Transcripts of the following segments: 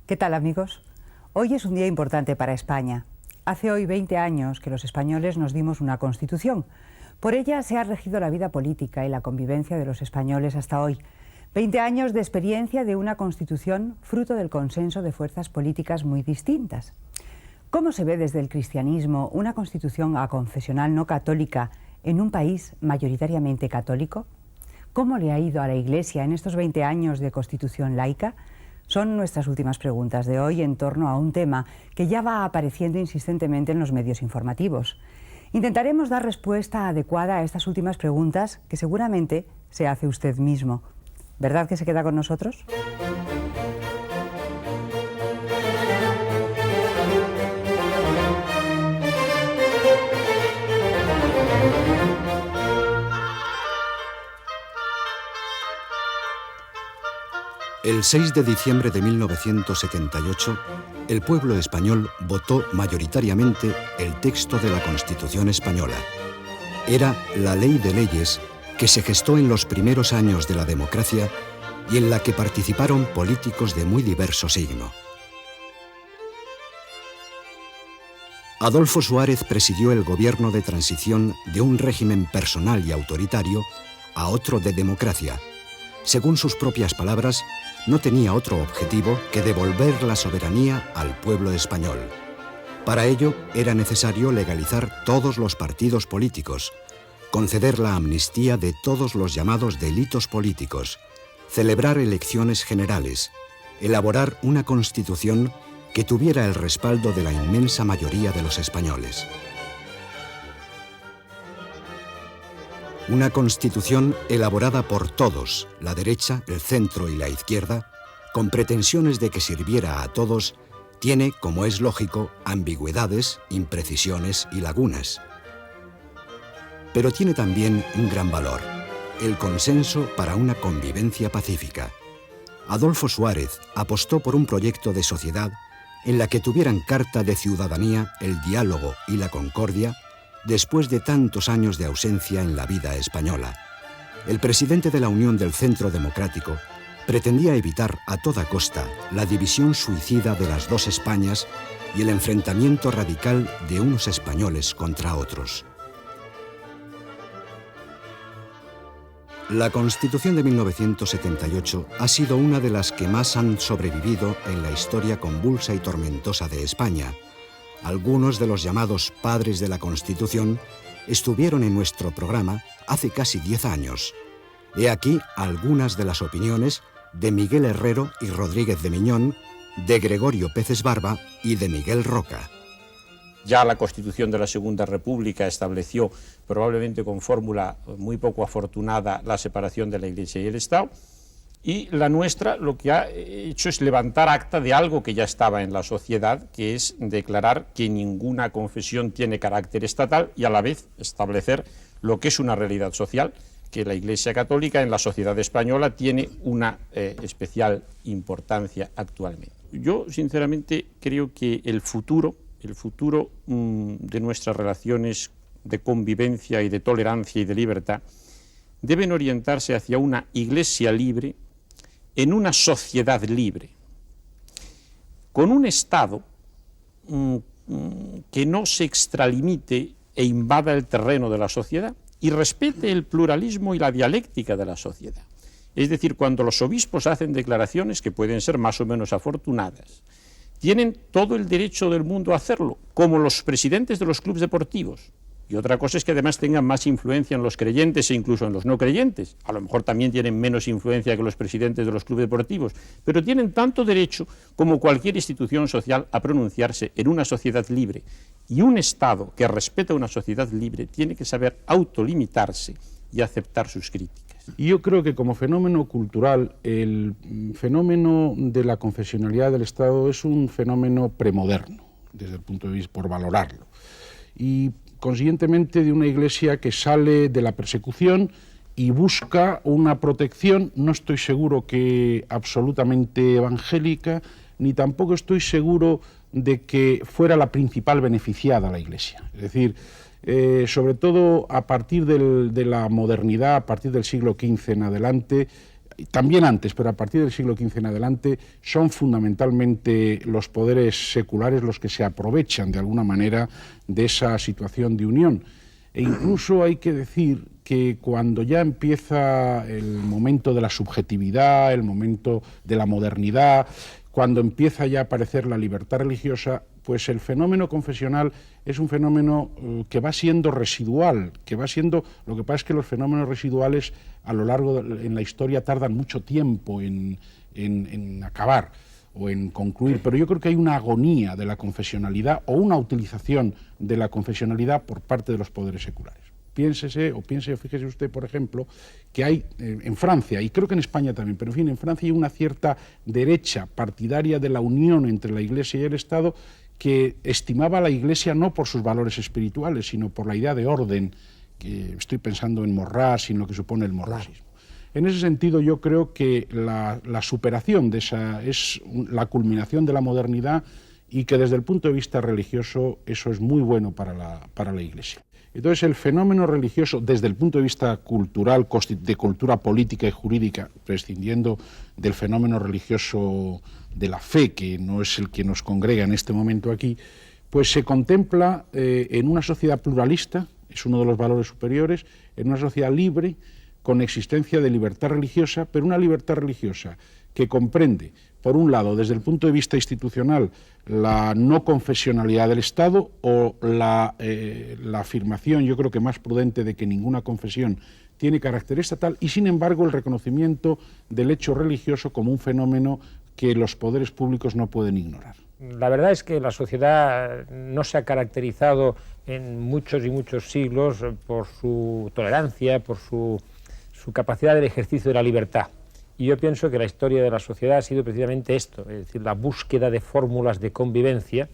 ¿Qué tal, amigos? Hoy es un día importante para España. Hace hoy 20 años que los españoles nos dimos una Constitución. Por ella se ha regido la vida política y la convivencia de los españoles hasta hoy. 20 años de experiencia de una Constitución fruto del consenso de fuerzas políticas muy distintas. ¿Cómo se ve desde el cristianismo una Constitución aconfesional no católica en un país mayoritariamente católico? ¿Cómo le ha ido a la Iglesia en estos 20 años de Constitución laica? Son nuestras últimas preguntas de hoy en torno a un tema que ya va apareciendo insistentemente en los medios informativos. Intentaremos dar respuesta adecuada a estas últimas preguntas que seguramente se hace usted mismo. ¿Verdad que se queda con nosotros? El 6 de diciembre de 1978, el pueblo español votó mayoritariamente el texto de la Constitución española. Era la ley de leyes que se gestó en los primeros años de la democracia y en la que participaron políticos de muy diverso signo. Adolfo Suárez presidió el gobierno de transición de un régimen personal y autoritario a otro de democracia. Según sus propias palabras, no tenía otro objetivo que devolver la soberanía al pueblo español. Para ello era necesario legalizar todos los partidos políticos, conceder la amnistía de todos los llamados delitos políticos, celebrar elecciones generales, elaborar una constitución que tuviera el respaldo de la inmensa mayoría de los españoles. Una constitución elaborada por todos, la derecha, el centro y la izquierda, con pretensiones de que sirviera a todos, tiene, como es lógico, ambigüedades, imprecisiones y lagunas. Pero tiene también un gran valor, el consenso para una convivencia pacífica. Adolfo Suárez apostó por un proyecto de sociedad en la que tuvieran carta de ciudadanía el diálogo y la concordia, después de tantos años de ausencia en la vida española. El presidente de la Unión del Centro Democrático pretendía evitar a toda costa la división suicida de las dos Españas y el enfrentamiento radical de unos españoles contra otros. La Constitución de 1978 ha sido una de las que más han sobrevivido en la historia convulsa y tormentosa de España. Algunos de los llamados padres de la Constitución estuvieron en nuestro programa hace casi 10 años. He aquí algunas de las opiniones de Miguel Herrero y Rodríguez de Miñón, de Gregorio Peces Barba y de Miguel Roca. Ya la Constitución de la Segunda República estableció, probablemente con fórmula muy poco afortunada, la separación de la Iglesia y el Estado. Y la nuestra lo que ha hecho es levantar acta de algo que ya estaba en la sociedad, que es declarar que ninguna confesión tiene carácter estatal y a la vez establecer lo que es una realidad social, que la Iglesia Católica en la sociedad española tiene una especial importancia actualmente. Yo sinceramente creo que el futuro de nuestras relaciones de convivencia y de tolerancia y de libertad deben orientarse hacia una Iglesia libre, en una sociedad libre, con un Estado que no se extralimite e invada el terreno de la sociedad y respete el pluralismo y la dialéctica de la sociedad. Es decir, cuando los obispos hacen declaraciones que pueden ser más o menos afortunadas, tienen todo el derecho del mundo a hacerlo, como los presidentes de los clubes deportivos. Y otra cosa es que además tengan más influencia en los creyentes e incluso en los no creyentes. A lo mejor también tienen menos influencia que los presidentes de los clubes deportivos, pero tienen tanto derecho como cualquier institución social a pronunciarse en una sociedad libre. Y un Estado que respeta una sociedad libre tiene que saber autolimitarse y aceptar sus críticas. Y yo creo que como fenómeno cultural, el fenómeno de la confesionalidad del Estado es un fenómeno premoderno, desde el punto de vista por valorarlo. Y consiguientemente de una Iglesia que sale de la persecución y busca una protección, no estoy seguro que absolutamente evangélica, ni tampoco estoy seguro de que fuera la principal beneficiada la Iglesia. Es decir, sobre todo a partir de la modernidad, a partir del siglo XV en adelante, también antes, pero a partir del siglo XV en adelante, son fundamentalmente los poderes seculares los que se aprovechan de alguna manera de esa situación de unión. E incluso hay que decir que cuando ya empieza el momento de la subjetividad, el momento de la modernidad, cuando empieza ya a aparecer la libertad religiosa, pues el fenómeno confesional es un fenómeno que va siendo residual, lo que pasa es que los fenómenos residuales a lo largo en la historia tardan mucho tiempo en acabar o en concluir, pero yo creo que hay una agonía de la confesionalidad o una utilización de la confesionalidad por parte de los poderes seculares. Fíjese usted, por ejemplo, que hay en Francia, y creo que en España también, pero en fin, en Francia hay una cierta derecha partidaria de la unión entre la Iglesia y el Estado que estimaba a la Iglesia no por sus valores espirituales, sino por la idea de orden, que estoy pensando en Morras y en lo que supone el morrasismo. En ese sentido, yo creo que la superación de esa es la culminación de la modernidad y que desde el punto de vista religioso eso es muy bueno para la Iglesia. Entonces, el fenómeno religioso, desde el punto de vista cultural, de cultura política y jurídica, prescindiendo del fenómeno religioso de la fe, que no es el que nos congrega en este momento aquí, pues se contempla en una sociedad pluralista, es uno de los valores superiores, en una sociedad libre, con existencia de libertad religiosa, pero una libertad religiosa que comprende, por un lado, desde el punto de vista institucional, la no confesionalidad del Estado o la afirmación, yo creo que más prudente, de que ninguna confesión tiene carácter estatal y, sin embargo, el reconocimiento del hecho religioso como un fenómeno que los poderes públicos no pueden ignorar. La verdad es que la sociedad no se ha caracterizado en muchos y muchos siglos por su tolerancia, por su capacidad del ejercicio de la libertad. Y yo pienso que la historia de la sociedad ha sido precisamente esto, es decir, la búsqueda de fórmulas de convivencia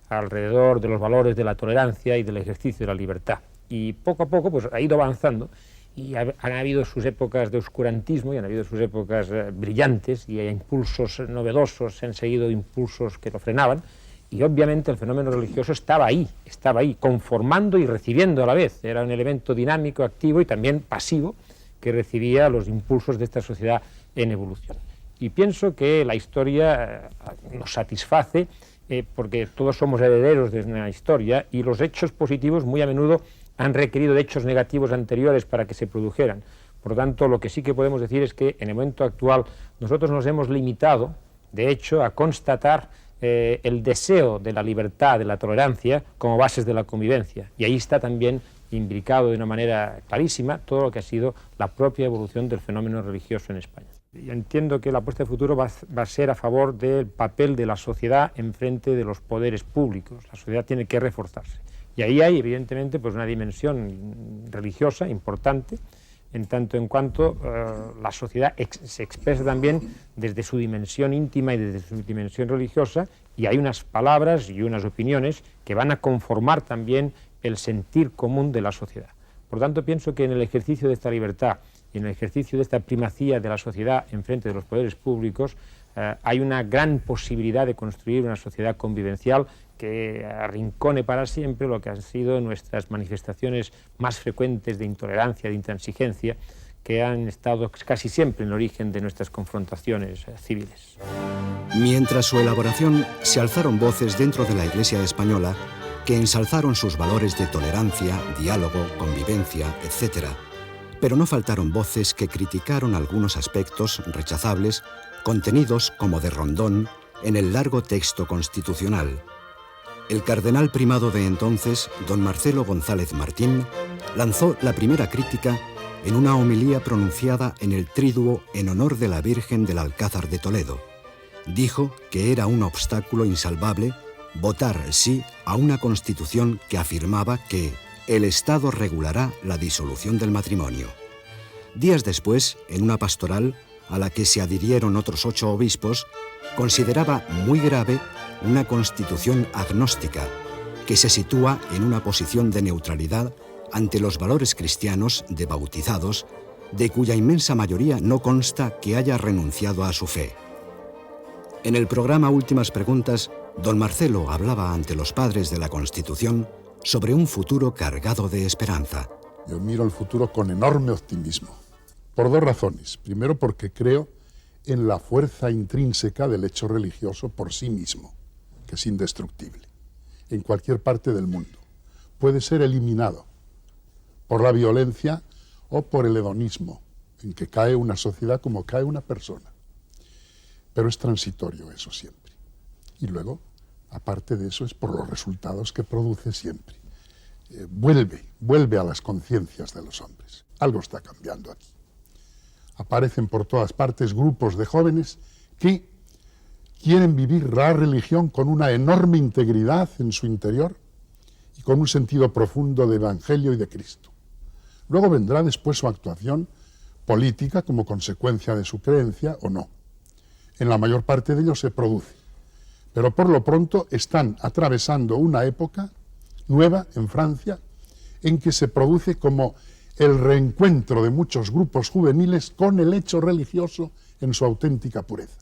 alrededor de los valores de la tolerancia y del ejercicio de la libertad. Y poco a poco pues, ha ido avanzando y han habido sus épocas de oscurantismo y han habido sus épocas brillantes y impulsos novedosos, se han seguido impulsos que lo frenaban y obviamente el fenómeno religioso estaba ahí, conformando y recibiendo a la vez. Era un elemento dinámico, activo y también pasivo que recibía los impulsos de esta sociedad en evolución. Y pienso que la historia nos satisface porque todos somos herederos de una historia y los hechos positivos muy a menudo han requerido de hechos negativos anteriores para que se produjeran. Por lo tanto, lo que sí que podemos decir es que en el momento actual nosotros nos hemos limitado, de hecho, a constatar el deseo de la libertad, de la tolerancia, como bases de la convivencia. Y ahí está también imbricado de una manera clarísima todo lo que ha sido la propia evolución del fenómeno religioso en España. Yo entiendo que la apuesta de futuro va a ser a favor del papel de la sociedad en frente de los poderes públicos. La sociedad tiene que reforzarse. Y ahí hay, evidentemente, pues una dimensión religiosa importante, en tanto en cuanto la sociedad se expresa también desde su dimensión íntima y desde su dimensión religiosa, y hay unas palabras y unas opiniones que van a conformar también el sentir común de la sociedad. Por tanto, pienso que en el ejercicio de esta libertad y en el ejercicio de esta primacía de la sociedad en frente de los poderes públicos hay una gran posibilidad de construir una sociedad convivencial que arrincone para siempre lo que han sido nuestras manifestaciones más frecuentes de intolerancia, de intransigencia, que han estado casi siempre en el origen de nuestras confrontaciones civiles. Mientras su elaboración, se alzaron voces dentro de la Iglesia española que ensalzaron sus valores de tolerancia, diálogo, convivencia, etc. Pero no faltaron voces que criticaron algunos aspectos rechazables contenidos, como de Rondón, en el largo texto constitucional. El cardenal primado de entonces, don Marcelo González Martín, lanzó la primera crítica en una homilía pronunciada en el Tríduo en honor de la Virgen del Alcázar de Toledo. Dijo que era un obstáculo insalvable votar sí a una constitución que afirmaba que el Estado regulará la disolución del matrimonio. Días después, en una pastoral a la que se adhirieron otros 8 obispos, consideraba muy grave una constitución agnóstica que se sitúa en una posición de neutralidad ante los valores cristianos de bautizados, de cuya inmensa mayoría no consta que haya renunciado a su fe. En el programa Últimas Preguntas, don Marcelo hablaba ante los padres de la Constitución sobre un futuro cargado de esperanza. Yo miro el futuro con enorme optimismo, Por dos razones. Primero, porque creo en la fuerza intrínseca del hecho religioso por sí mismo, que es indestructible, en cualquier parte del mundo. Puede ser eliminado por la violencia o por el hedonismo, en que cae una sociedad como cae una persona. Pero es transitorio eso siempre. Y luego, aparte de eso, es por los resultados que produce siempre. Vuelve a las conciencias de los hombres. Algo está cambiando aquí. Aparecen por todas partes grupos de jóvenes que quieren vivir la religión con una enorme integridad en su interior y con un sentido profundo de Evangelio y de Cristo. Luego vendrá después su actuación política como consecuencia de su creencia o no. En la mayor parte de ellos se produce. Pero por lo pronto están atravesando una época nueva en Francia en que se produce como el reencuentro de muchos grupos juveniles con el hecho religioso en su auténtica pureza.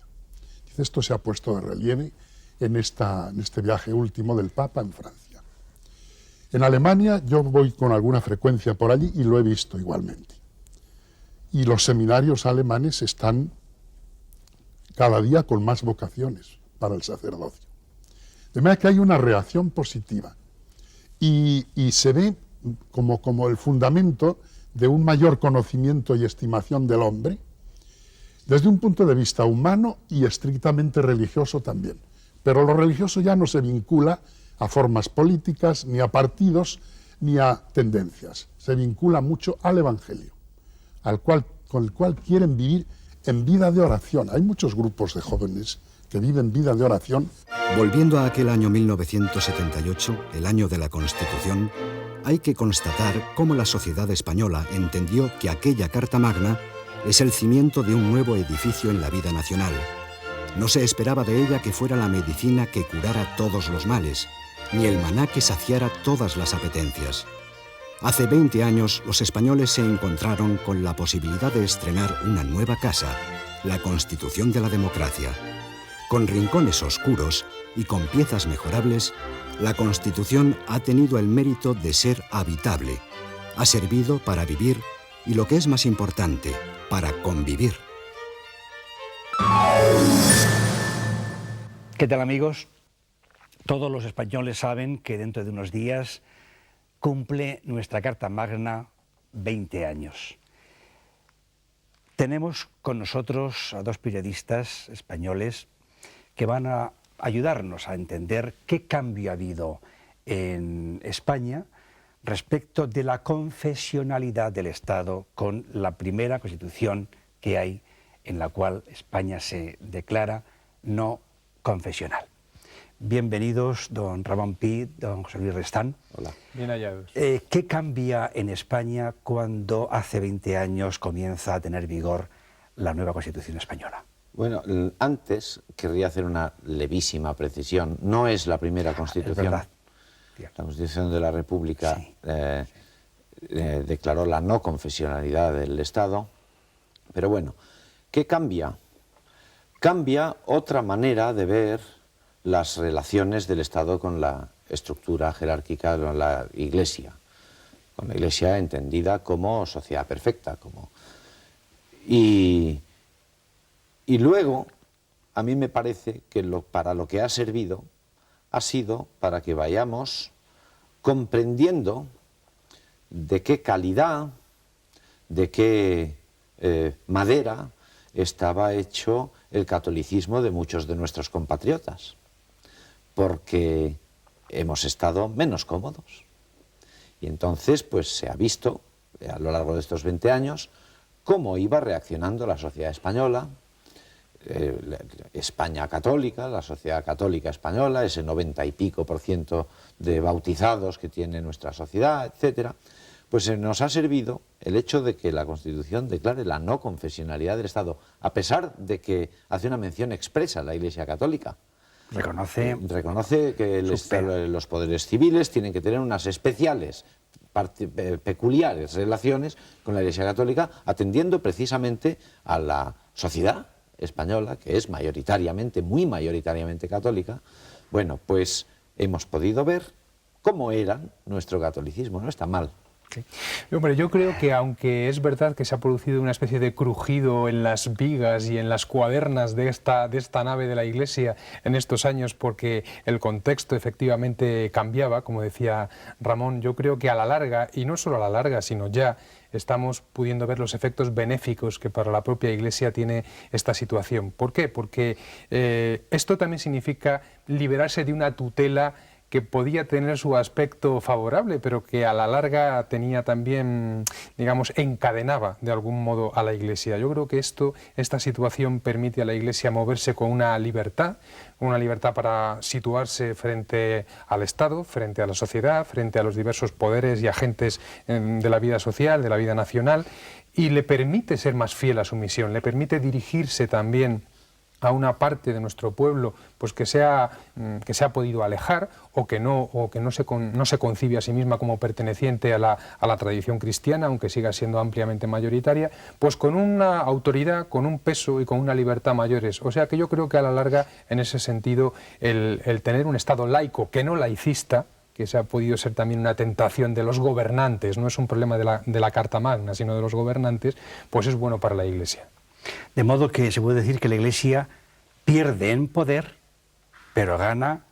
Esto se ha puesto de relieve en este viaje último del Papa en Francia. En Alemania yo voy con alguna frecuencia por allí y lo he visto igualmente. Y los seminarios alemanes están cada día con más vocaciones para el sacerdocio. De manera que hay una reacción positiva y se ve como el fundamento de un mayor conocimiento y estimación del hombre, desde un punto de vista humano y estrictamente religioso también. Pero lo religioso ya no se vincula a formas políticas, ni a partidos, ni a tendencias. Se vincula mucho al Evangelio, con el cual quieren vivir en vida de oración. Hay muchos grupos de jóvenes que viven vida de oración. Volviendo a aquel año 1978, el año de la Constitución, hay que constatar cómo la sociedad española entendió que aquella Carta Magna es el cimiento de un nuevo edificio en la vida nacional. No se esperaba de ella que fuera la medicina que curara todos los males, ni el maná que saciara todas las apetencias. Hace 20 años los españoles se encontraron con la posibilidad de estrenar una nueva casa, la Constitución de la Democracia. Con rincones oscuros y con piezas mejorables, la Constitución ha tenido el mérito de ser habitable. Ha servido para vivir y, lo que es más importante, para convivir. ¿Qué tal, amigos? Todos los españoles saben que dentro de unos días cumple nuestra Carta Magna 20 años. Tenemos con nosotros a dos periodistas españoles que van a ayudarnos a entender qué cambio ha habido en España respecto de la confesionalidad del Estado con la primera Constitución que hay, en la cual España se declara no confesional. Bienvenidos, don Ramón Pi, don José Luis Restán. Hola. Bien hallados. ¿Qué cambia en España cuando hace 20 años comienza a tener vigor la nueva Constitución española? Bueno, antes querría hacer una levísima precisión. No es la primera Constitución. Es verdad. La Constitución de la República sí. Declaró la no confesionalidad del Estado. Pero bueno, ¿qué cambia? Cambia otra manera de ver las relaciones del Estado con la estructura jerárquica de la Iglesia. Con la Iglesia entendida como sociedad perfecta. Y luego, a mí me parece que para lo que ha servido ha sido para que vayamos comprendiendo de qué calidad, de qué madera estaba hecho el catolicismo de muchos de nuestros compatriotas, porque hemos estado menos cómodos. Y entonces, pues se ha visto a lo largo de estos 20 años cómo iba reaccionando la sociedad española, España católica, la sociedad católica española, ese 90 y pico % de bautizados que tiene nuestra sociedad, etcétera, pues nos ha servido el hecho de que la Constitución declare la no confesionalidad del Estado, a pesar de que hace una mención expresa a la Iglesia católica. Reconoce que los poderes civiles tienen que tener unas especiales, peculiares relaciones con la Iglesia católica, atendiendo precisamente a la sociedad española, que es mayoritariamente, muy mayoritariamente católica. Bueno, pues hemos podido ver cómo era nuestro catolicismo. No está mal. Sí. Hombre, yo creo que aunque es verdad que se ha producido una especie de crujido en las vigas y en las cuadernas de esta nave de la Iglesia en estos años, porque el contexto efectivamente cambiaba, como decía Ramón, yo creo que a la larga, y no solo a la larga, sino ya estamos pudiendo ver los efectos benéficos que para la propia Iglesia tiene esta situación. ¿Por qué? Porque esto también significa liberarse de una tutela que podía tener su aspecto favorable, pero que a la larga tenía también, digamos, encadenaba de algún modo a la Iglesia. Yo creo que esta situación permite a la Iglesia moverse con una libertad para situarse frente al Estado, frente a la sociedad, frente a los diversos poderes y agentes de la vida social, de la vida nacional, y le permite ser más fiel a su misión, le permite dirigirse también a una parte de nuestro pueblo pues que se ha podido alejar o que no se concibe a sí misma como perteneciente a la tradición cristiana, aunque siga siendo ampliamente mayoritaria, pues con una autoridad, con un peso y con una libertad mayores. O sea que yo creo que a la larga, en ese sentido, el tener un Estado laico que no laicista, que se ha podido ser también una tentación de los gobernantes, no es un problema de la Carta Magna, sino de los gobernantes, pues es bueno para la Iglesia. De modo que se puede decir que la Iglesia pierde en poder, pero gana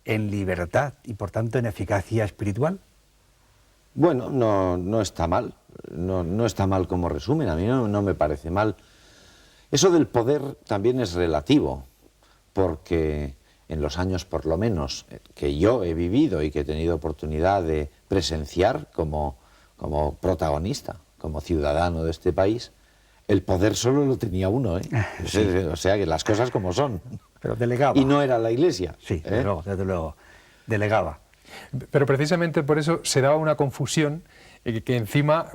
en libertad y por tanto en eficacia espiritual. Bueno, no está mal, no está mal como resumen, a mí no me parece mal. Eso del poder también es relativo, porque en los años por lo menos que yo he vivido y que he tenido oportunidad de presenciar como protagonista, como ciudadano de este país, el poder solo lo tenía uno, ¿eh? Sí. O sea, que las cosas como son. Pero delegaba. Y no era la Iglesia. Sí, desde luego, delegaba. Pero precisamente por eso se daba una confusión, que encima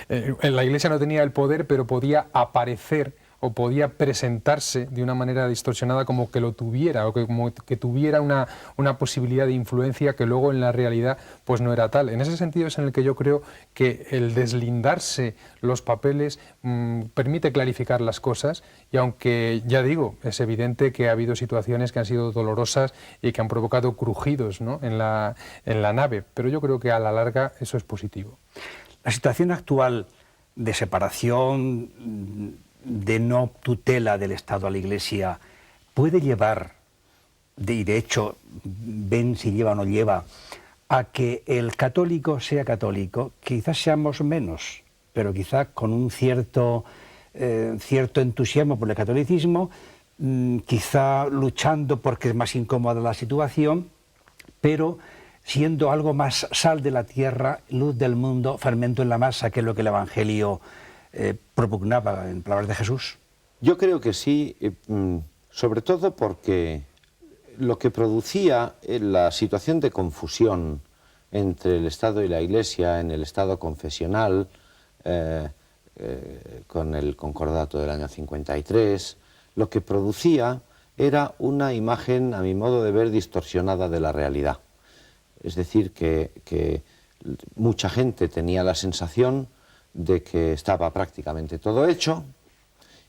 la Iglesia no tenía el poder, pero podía aparecer o podía presentarse de una manera distorsionada como que lo tuviera, o como que tuviera una posibilidad de influencia que luego en la realidad pues no era tal. En ese sentido es en el que yo creo que el deslindarse los papeles permite clarificar las cosas, y aunque ya digo, es evidente que ha habido situaciones que han sido dolorosas y que han provocado crujidos, ¿no?, en la nave, pero yo creo que a la larga eso es positivo. La situación actual de separación, de no tutela del Estado a la Iglesia, puede llevar, y de hecho ven si lleva o no lleva, a que el católico sea católico, quizás seamos menos, pero quizás con un cierto entusiasmo por el catolicismo, quizá luchando porque es más incómoda la situación, pero siendo algo más sal de la tierra, luz del mundo, fermento en la masa, que es lo que el Evangelio propugnaba en palabras de Jesús. Yo creo que sí, sobre todo porque lo que producía la situación de confusión entre el Estado y la Iglesia en el Estado confesional, con el Concordato del año 53, lo que producía era una imagen, a mi modo de ver, distorsionada de la realidad. Es decir, que mucha gente tenía la sensación de que estaba prácticamente todo hecho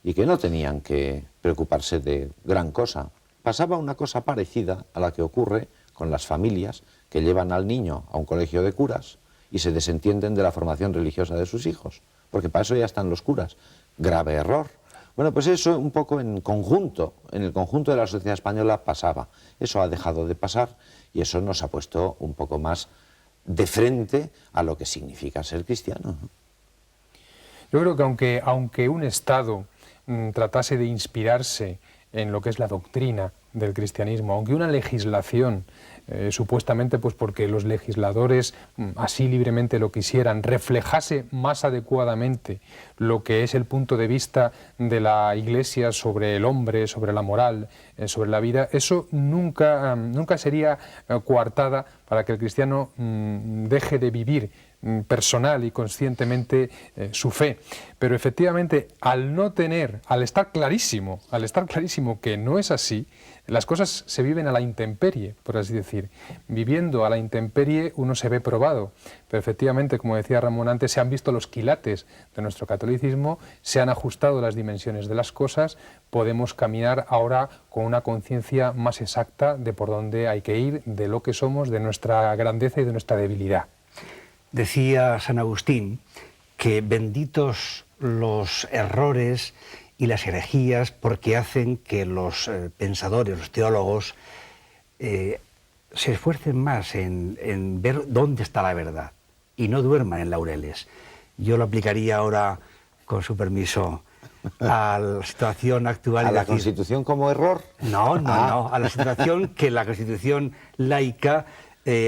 y que no tenían que preocuparse de gran cosa. Pasaba una cosa parecida a la que ocurre con las familias que llevan al niño a un colegio de curas y se desentienden de la formación religiosa de sus hijos, porque para eso ya están los curas. Grave error. Bueno, pues eso un poco en el conjunto de la sociedad española pasaba. Eso ha dejado de pasar y eso nos ha puesto un poco más de frente a lo que significa ser cristiano, ¿no? Yo creo que aunque un Estado tratase de inspirarse en lo que es la doctrina del cristianismo, aunque una legislación, supuestamente pues porque los legisladores así libremente lo quisieran, reflejase más adecuadamente lo que es el punto de vista de la Iglesia sobre el hombre, sobre la moral, sobre la vida, eso nunca sería coartada para que el cristiano deje de vivir personal y conscientemente su fe. Pero efectivamente, al estar clarísimo que no es así, las cosas se viven a la intemperie, por así decir. Viviendo a la intemperie uno se ve probado, pero efectivamente, como decía Ramón antes, se han visto los quilates de nuestro catolicismo, se han ajustado las dimensiones de las cosas, podemos caminar ahora con una conciencia más exacta de por dónde hay que ir, de lo que somos, de nuestra grandeza y de nuestra debilidad. Decía San Agustín que benditos los errores y las herejías porque hacen que los pensadores, los teólogos, se esfuercen más en ver dónde está la verdad y no duerman en laureles. Yo lo aplicaría ahora, con su permiso, a la situación actual. ¿A la Constitución como error? No, a la situación que la Constitución laica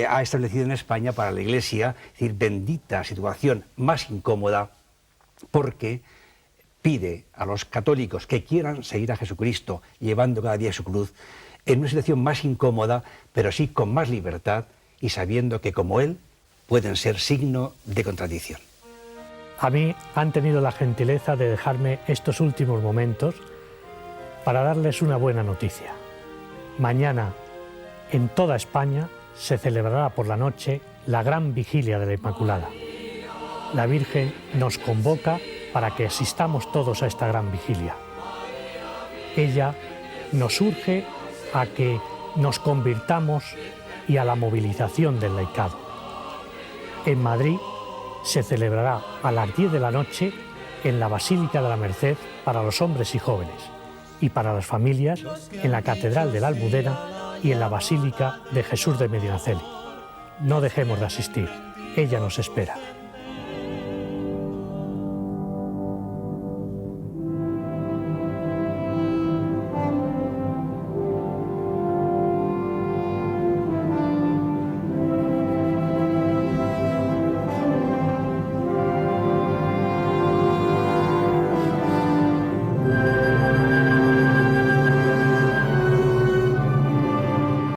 ha establecido en España para la Iglesia, es decir, bendita situación más incómoda, porque pide a los católicos que quieran seguir a Jesucristo llevando cada día su cruz en una situación más incómoda, pero sí con más libertad y sabiendo que como Él pueden ser signo de contradicción. A mí han tenido la gentileza de dejarme estos últimos momentos para darles una buena noticia. Mañana, en toda España, se celebrará por la noche la gran vigilia de la Inmaculada. La Virgen nos convoca para que asistamos todos a esta gran vigilia. Ella nos urge a que nos convirtamos y a la movilización del laicado. En Madrid se celebrará a las 10 de la noche en la Basílica de la Merced para los hombres y jóvenes, y para las familias en la Catedral de la Almudena y en la Basílica de Jesús de Medinaceli. No dejemos de asistir, ella nos espera.